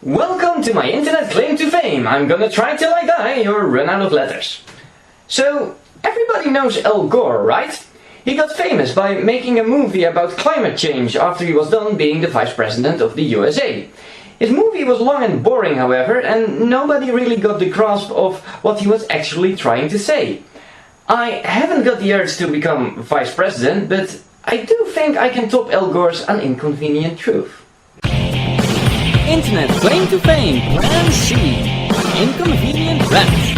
Welcome to my internet claim to fame. I'm gonna try till I die or run out of letters. So, everybody knows Al Gore, right? He got famous by making a movie about climate change after he was done being the Vice President of the USA. His movie was long and boring, however, and nobody really got the grasp of what he was actually trying to say. I haven't got the urge to become Vice President, but I do think I can top Al Gore's An Inconvenient Truth. Internet claim to fame, Plan C, inconvenient rant.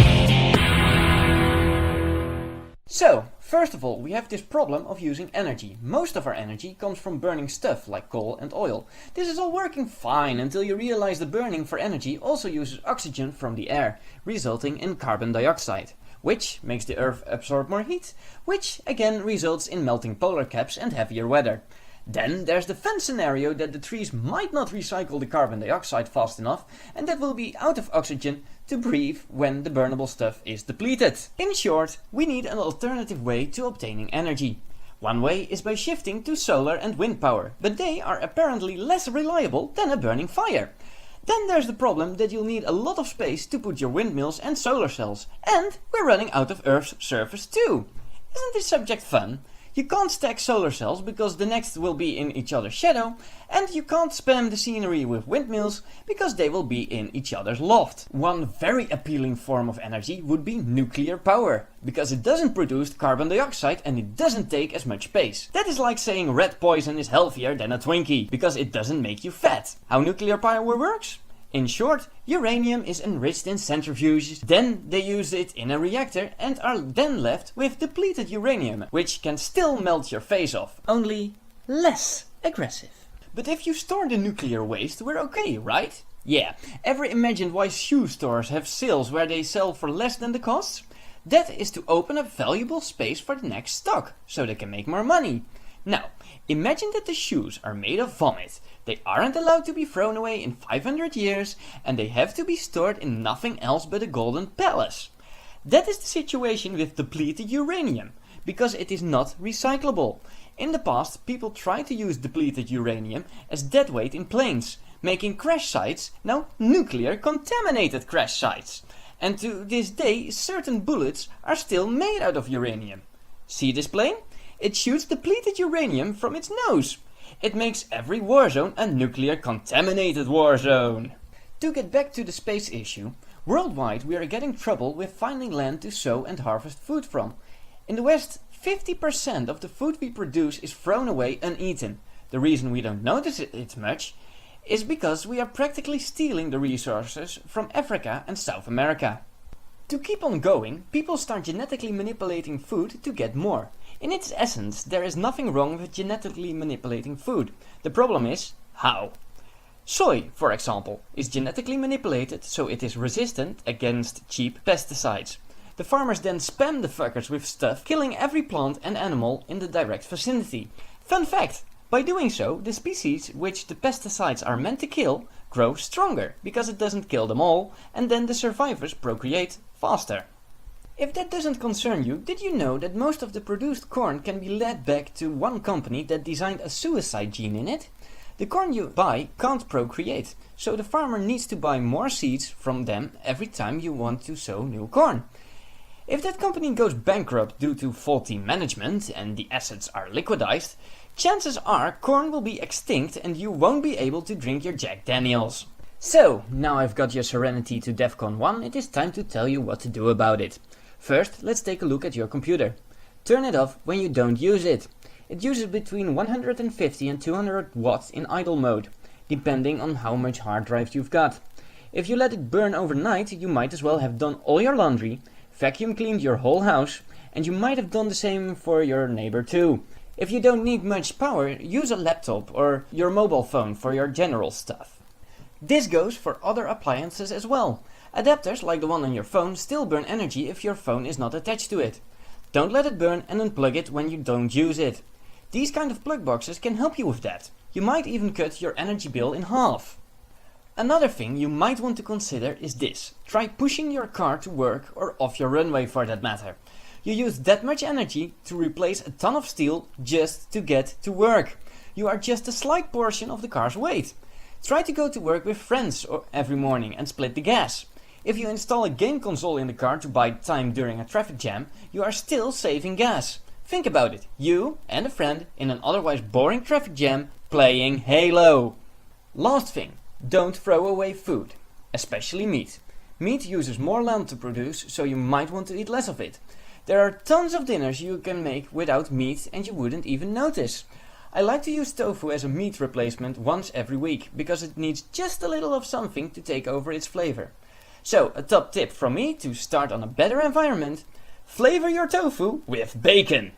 So, first of all, we have this problem of using energy. Most of our energy comes from burning stuff like coal and oil. This is all working fine until you realize the burning for energy also uses oxygen from the air, resulting in carbon dioxide, which makes the Earth absorb more heat, which again results in melting polar caps and heavier weather. Then there's the fun scenario that the trees might not recycle the carbon dioxide fast enough and that will be out of oxygen to breathe when the burnable stuff is depleted. In short, we need an alternative way to obtaining energy. One way is by shifting to solar and wind power, but they are apparently less reliable than a burning fire. Then there's the problem that you'll need a lot of space to put your windmills and solar cells, and we're running out of Earth's surface too. Isn't this subject fun? You can't stack solar cells because the next will be in each other's shadow, and you can't spam the scenery with windmills because they will be in each other's loft. One very appealing form of energy would be nuclear power, because it doesn't produce carbon dioxide and it doesn't take as much space. That is like saying red poison is healthier than a Twinkie, because it doesn't make you fat. How nuclear power works? In short, uranium is enriched in centrifuges, then they use it in a reactor and are then left with depleted uranium, which can still melt your face off, only less aggressive. But if you store the nuclear waste, we're okay, right? Yeah, ever imagined why shoe stores have sales where they sell for less than the costs? That is to open up valuable space for the next stock, so they can make more money. Now, imagine that the shoes are made of vomit. They aren't allowed to be thrown away in 500 years and they have to be stored in nothing else but a golden palace. That is the situation with depleted uranium, because it is not recyclable. In the past, people tried to use depleted uranium as deadweight in planes, making crash sites now nuclear contaminated crash sites. And to this day, certain bullets are still made out of uranium. See this plane? It shoots depleted uranium from its nose. It makes every war zone a nuclear contaminated war zone. To get back to the space issue, worldwide we are getting trouble with finding land to sow and harvest food from. In the West, 50% of the food we produce is thrown away uneaten. The reason we don't notice it much is because we are practically stealing the resources from Africa and South America. To keep on going, people start genetically manipulating food to get more. In its essence, there is nothing wrong with genetically manipulating food. The problem is, how? Soy, for example, is genetically manipulated so it is resistant against cheap pesticides. The farmers then spam the fuckers with stuff, killing every plant and animal in the direct vicinity. Fun fact! By doing so, the species which the pesticides are meant to kill grow stronger, because it doesn't kill them all, and then the survivors procreate faster. If that doesn't concern you, did you know that most of the produced corn can be led back to one company that designed a suicide gene in it? The corn you buy can't procreate, so the farmer needs to buy more seeds from them every time you want to sow new corn. If that company goes bankrupt due to faulty management and the assets are liquidized, chances are corn will be extinct and you won't be able to drink your Jack Daniels. So, now I've got your serenity to DEFCON 1, it is time to tell you what to do about it. First, let's take a look at your computer. Turn it off when you don't use it. It uses between 150 and 200 watts in idle mode, depending on how much hard drive you've got. If you let it burn overnight, you might as well have done all your laundry, vacuum cleaned your whole house, and you might have done the same for your neighbor too. If you don't need much power, use a laptop or your mobile phone for your general stuff. This goes for other appliances as well. Adapters like the one on your phone still burn energy if your phone is not attached to it. Don't let it burn and unplug it when you don't use it. These kind of plug boxes can help you with that. You might even cut your energy bill in half. Another thing you might want to consider is this. Try pushing your car to work or off your runway for that matter. You use that much energy to replace a ton of steel just to get to work. You are just a slight portion of the car's weight. Try to go to work with friends every morning and split the gas. If you install a game console in the car to buy time during a traffic jam, you are still saving gas. Think about it, you and a friend in an otherwise boring traffic jam playing Halo. Last thing, don't throw away food, especially meat. Meat uses more land to produce, so you might want to eat less of it. There are tons of dinners you can make without meat and you wouldn't even notice. I like to use tofu as a meat replacement once every week, because it needs just a little of something to take over its flavor. So, a top tip from me to start on a better environment: flavor your tofu with bacon!